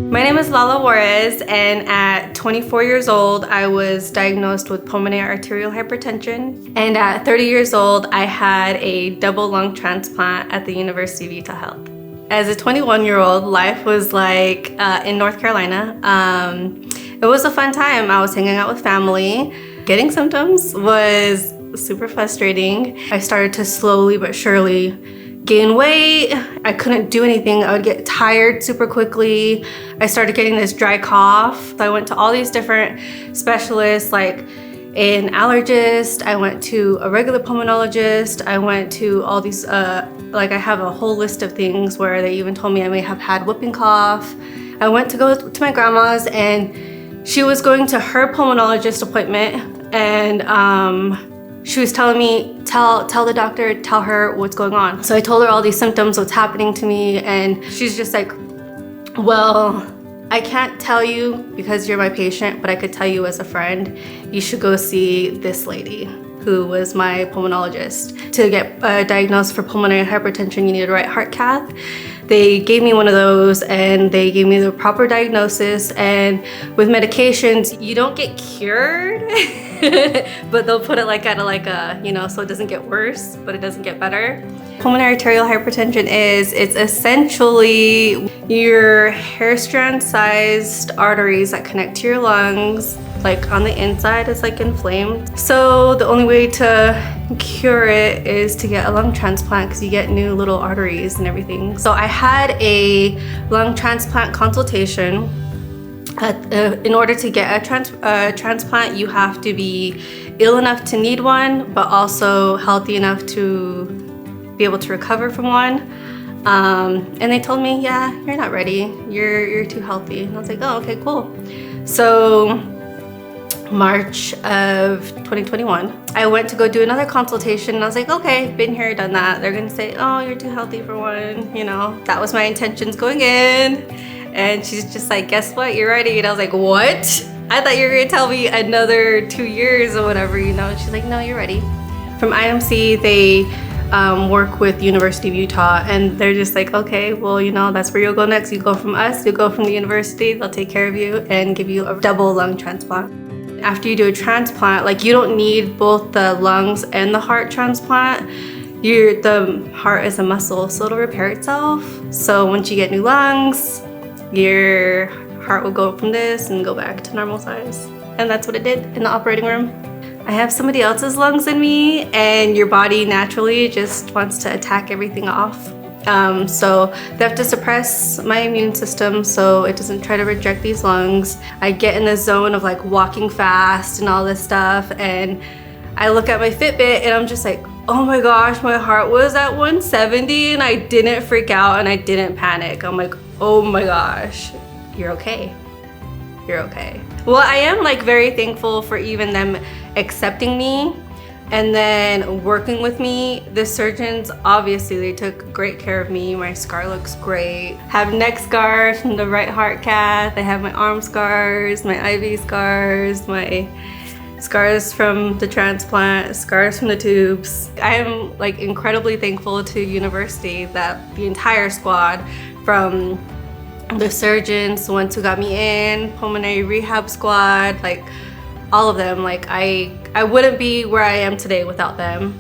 My name is Lala Juarez, and at 24 years old, I was diagnosed with pulmonary arterial hypertension. And at 30 years old, I had a double lung transplant at the University of Utah Health. As a 21-year-old, life was like in North Carolina. It was a fun time. I was hanging out with family. Getting symptoms was super frustrating. I started to slowly but surely gain weight. I couldn't do anything. I would get tired super quickly. I started getting this dry cough. So I went to all these different specialists, like an allergist. I went to a regular pulmonologist. I went to all these, like I have a whole list of things where they even told me I may have had whooping cough. I went to go to my grandma's, and she was going to her pulmonologist appointment, and she was telling me, tell the doctor, tell her what's going on. So I told her all these symptoms, what's happening to me, and she's just like, well, I can't tell you because you're my patient, but I could tell you as a friend, you should go see this lady who was my pulmonologist. To get diagnosed for pulmonary hypertension, you need a right heart cath. They gave me one of those, and they gave me the proper diagnosis, and with medications, you don't get cured, but they'll put it like at a, you know, so it doesn't get worse, but it doesn't get better. Pulmonary arterial hypertension it's essentially your hair strand sized arteries that connect to your lungs, like on the inside is like inflamed. So the only way to cure it is to get a lung transplant, because you get new little arteries and everything. So I had a lung transplant consultation. In order to get a transplant, you have to be ill enough to need one, but also healthy enough to be able to recover from one. And they told me, yeah, you're not ready. You're too healthy. And I was like, oh, okay, cool. So March of 2021, I went to go do another consultation, and I was like, okay, been here, done that. They're gonna say, oh, you're too healthy for one. You know, that was my intentions going in. And she's just like, guess what, you're ready. And I was like, what? I thought you were gonna tell me another 2 years or whatever, you know. She's like, no, you're ready. From IMC, they work with University of Utah, and they're just like, okay, well, you know, that's where you'll go next. You go from us, you go from the university, they'll take care of you and give you a double lung transplant. After you do a transplant, like, you don't need both the lungs and the heart transplant. The heart is a muscle, so it'll repair itself. So once you get new lungs, your heart will go from this and go back to normal size. And that's what it did in the operating room. I have somebody else's lungs in me, and your body naturally just wants to attack everything off. So they have to suppress my immune system so it doesn't try to reject these lungs. I get in the zone of like walking fast and all this stuff, and I look at my Fitbit and I'm just like, oh my gosh, my heart was at 170, and I didn't freak out and I didn't panic. I'm like, oh my gosh, you're okay. You're okay. Well, I am like very thankful for even them accepting me and then working with me. The surgeons, obviously, they took great care of me. My scar looks great. Have neck scars from the right heart cath. I have my arm scars, my IV scars, my scars from the transplant, scars from the tubes. I am like incredibly thankful to university that the entire squad, from the surgeons, the ones who got me in, pulmonary rehab squad, like all of them, like I wouldn't be where I am today without them.